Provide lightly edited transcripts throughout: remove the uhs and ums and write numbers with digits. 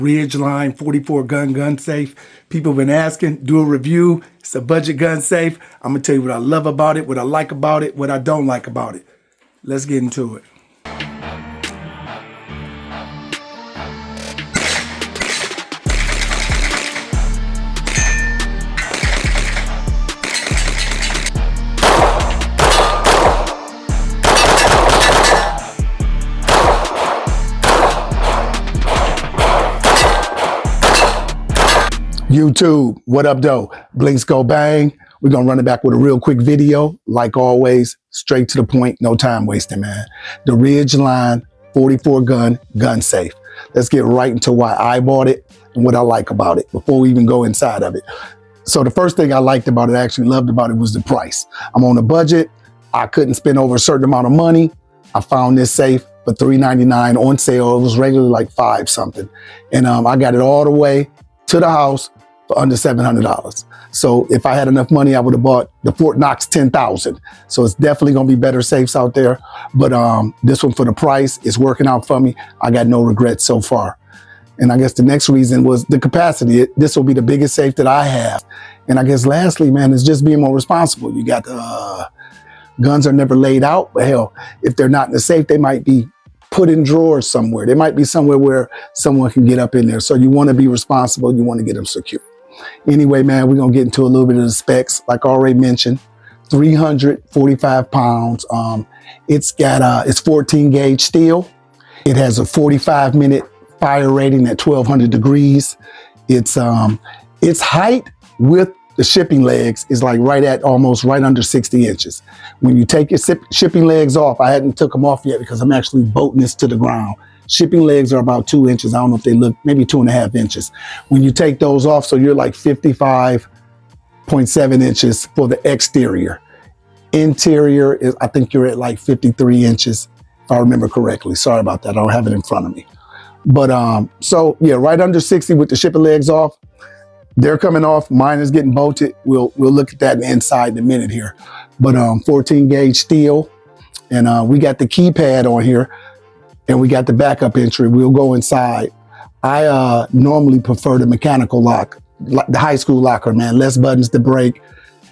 Ridgeline 44 gun safe. People have been asking, do a review. It's a budget gun safe. I'm gonna tell you what I love about it, what I like about it, what I don't like about it. Let's get into it. YouTube, what up, though? Blinks go bang. We're gonna run it back with a real quick video. Like always, straight to the point, no time wasting, man. The Ridgeline 44 gun safe. Let's get right into why I bought it and what I like about it before we even go inside of it. So the first thing I liked about it, I actually loved about it, was the price. I'm on a budget. I couldn't spend over a certain amount of money. I found this safe for $3.99 on sale. It was regularly like $5 something. And I got it all the way to the house for under $700. So if I had enough money, I would have bought the Fort Knox 10,000. So it's definitely gonna be better safes out there. But this one, for the price, is working out for me. I got no regrets so far. And I guess the next reason was the capacity. This will be the biggest safe that I have. And I guess lastly, man, is just being more responsible. You got guns are never laid out, but hell, if they're not in the safe, they might be put in drawers somewhere. They might be somewhere where someone can get up in there. So you want to be responsible. You want to get them secure. Anyway, man, we're going to get into a little bit of the specs. Like I already mentioned, 345 pounds. It's 14 gauge steel. It has a 45-minute fire rating at 1200 degrees. Its height with the shipping legs is like almost right under 60 inches. When you take your shipping legs off, I hadn't took them off yet because I'm actually bolting this to the ground. Shipping legs are about 2 inches. I don't know if they look, maybe 2.5 inches. When you take those off, so you're like 55.7 inches for the exterior. Interior is, I think you're at like 53 inches, if I remember correctly. Sorry about that, I don't have it in front of me. But so yeah, right under 60 with the shipping legs off. They're coming off, mine is getting bolted. We'll look at that in the inside in a minute here. But 14 gauge steel, and we got the keypad on here, and we got the backup entry. We'll go inside. I normally prefer the mechanical lock, the high school locker, man. Less buttons to break.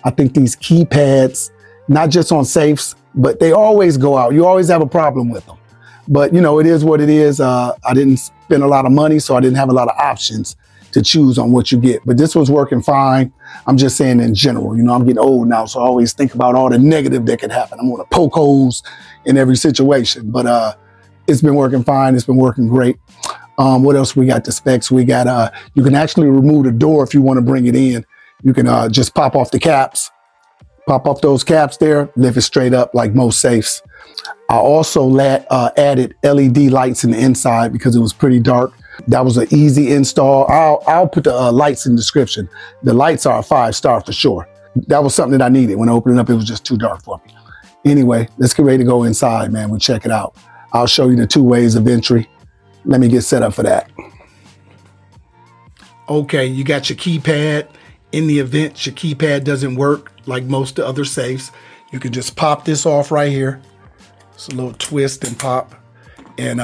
I think these keypads, not just on safes, but they always go out. You always have a problem with them. But you know, it is what it is. I didn't spend a lot of money, so I didn't have a lot of options to choose on what you get. But this was working fine. I'm just saying in general, you know, I'm getting old now, so I always think about all the negative that could happen. I'm gonna poke holes in every situation, but it's been working fine. It's been working great. What else we got? The specs. We got, you can actually remove the door if you want to bring it in. You can just pop off the caps, pop off those caps there, lift it straight up like most safes. I also added LED lights in the inside because it was pretty dark. That was an easy install. I'll put the lights in the description. The lights are a 5-star for sure. That was something that I needed. When I opened it up, it was just too dark for me. Anyway, let's get ready to go inside, man. We'll check it out. I'll show you the 2 ways of entry. Let me get set up for that. Okay, you got your keypad. In the event your keypad doesn't work like most of the other safes, you can just pop this off right here. It's a little twist and pop. And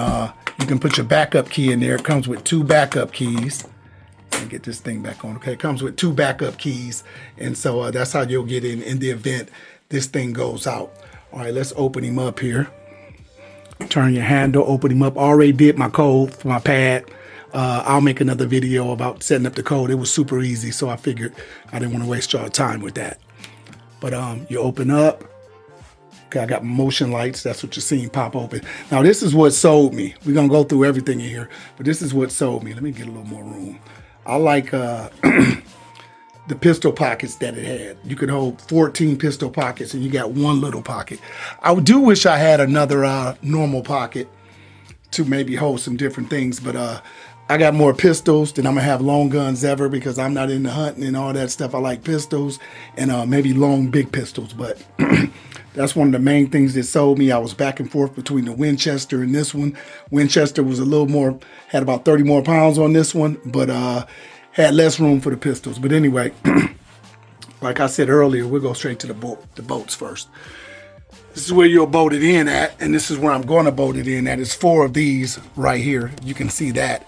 you can put your backup key in there. It comes with 2 backup keys. Let me get this thing back on. Okay, it comes with 2 backup keys. And so that's how you'll get in the event this thing goes out. All right, let's open him up here. Turn your handle, open him up. Already did my code for my pad. I'll make another video about setting up the code. It was super easy, so I figured I didn't want to waste y'all time with that. But you open up. Okay, I got motion lights. That's what you're seeing pop open. Now this is what sold me. We're gonna go through everything in here, but this is what sold me. Let me get a little more room. I like the pistol pockets that it had. You could hold 14 pistol pockets and you got 1 little pocket. I do wish I had another normal pocket to maybe hold some different things, but I got more pistols than I'm gonna have long guns ever because I'm not into hunting and all that stuff. I like pistols and maybe long big pistols, but that's one of the main things that sold me. I was back and forth between the Winchester and this one. Winchester was a little more, had about 30 more pounds on this one, but had less room for the pistols. But anyway, like I said earlier, we'll go straight to the bolts first. This is where you'll bolt it in at, and this is where I'm going to bolt it in at. It's 4 of these right here. You can see that.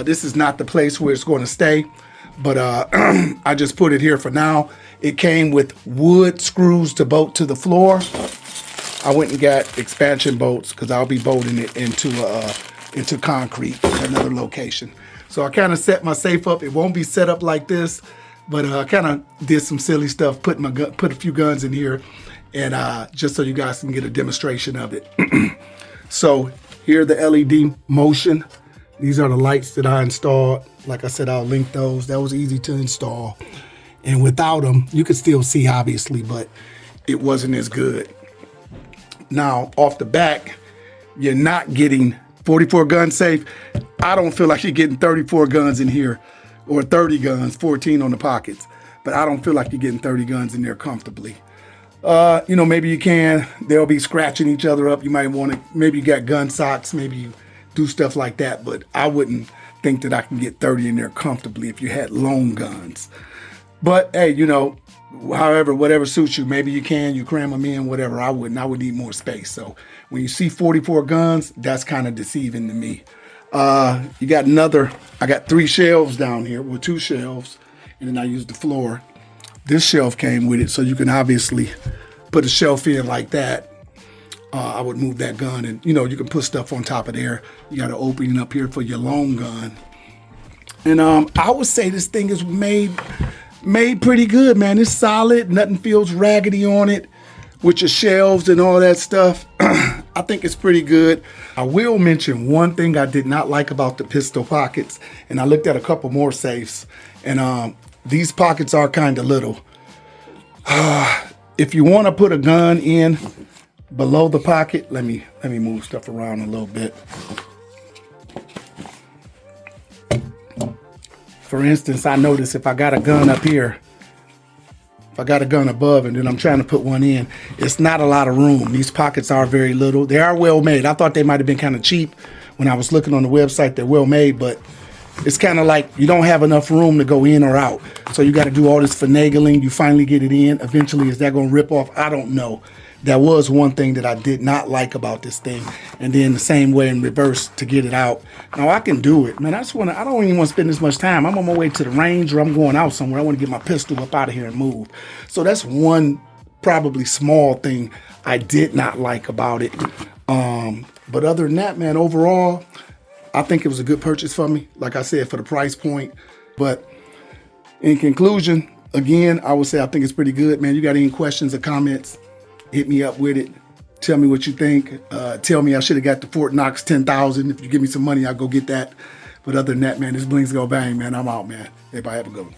This is not the place where it's going to stay, but I just put it here for now. It came with wood screws to bolt to the floor. I went and got expansion bolts because I'll be bolting it into concrete at another location. So I kind of set my safe up. It won't be set up like this, but I kind of did some silly stuff, put a few guns in here, and just so you guys can get a demonstration of it. So here are the LED motion. These are the lights that I installed. Like I said, I'll link those. That was easy to install. And without them, you could still see obviously, but it wasn't as good. Now, off the back, you're not getting 44 gun safe. I don't feel like you're getting 34 guns in here, or 30 guns, 14 on the pockets. But I don't feel like you're getting 30 guns in there comfortably. You know, maybe you can. They'll be scratching each other up. You might want to, maybe you got gun socks, maybe you do stuff like that. But I wouldn't think that I can get 30 in there comfortably if you had long guns. But hey, you know, however, whatever suits you. Maybe you can, you cram them in, whatever. I wouldn't. I would need more space. So when you see 44 guns, that's kind of deceiving to me. You got I got 3 shelves down here, well, 2 shelves, and then I used the floor. This shelf came with it, so you can obviously put a shelf in like that. I would move that gun, and you know, you can put stuff on top of there. You got an opening up here for your long gun. And I would say this thing is made pretty good, man. It's solid. Nothing feels raggedy on it with your shelves and all that stuff. I think it's pretty good. I will mention one thing I did not like about the pistol pockets, and I looked at a couple more safes, and these pockets are kind of little. If you want to put a gun in below the pocket, let me move stuff around a little bit. For instance, I notice if I got a gun up here, if I got a gun above and then I'm trying to put one in, it's not a lot of room. These pockets are very little. They are well made. I thought they might have been kind of cheap when I was looking on the website. They're well made, but it's kind of like you don't have enough room to go in or out. So you got to do all this finagling. You finally get it in. Eventually, is that going to rip off? I don't know. That was one thing that I did not like about this thing. And then the same way in reverse to get it out. Now I can do it, man. I don't even want to spend this much time. I'm on my way to the range, or I'm going out somewhere. I want to get my pistol up out of here and move. So that's one probably small thing I did not like about it. But other than that, man, overall, I think it was a good purchase for me. Like I said, for the price point. But in conclusion, again, I would say I think it's pretty good, man. You got any questions or comments? Hit me up with it. Tell me what you think. Tell me I should have got the Fort Knox 10,000. If you give me some money, I'll go get that. But other than that, man, this Blings Go Bang, man. I'm out, man. Everybody have a good one.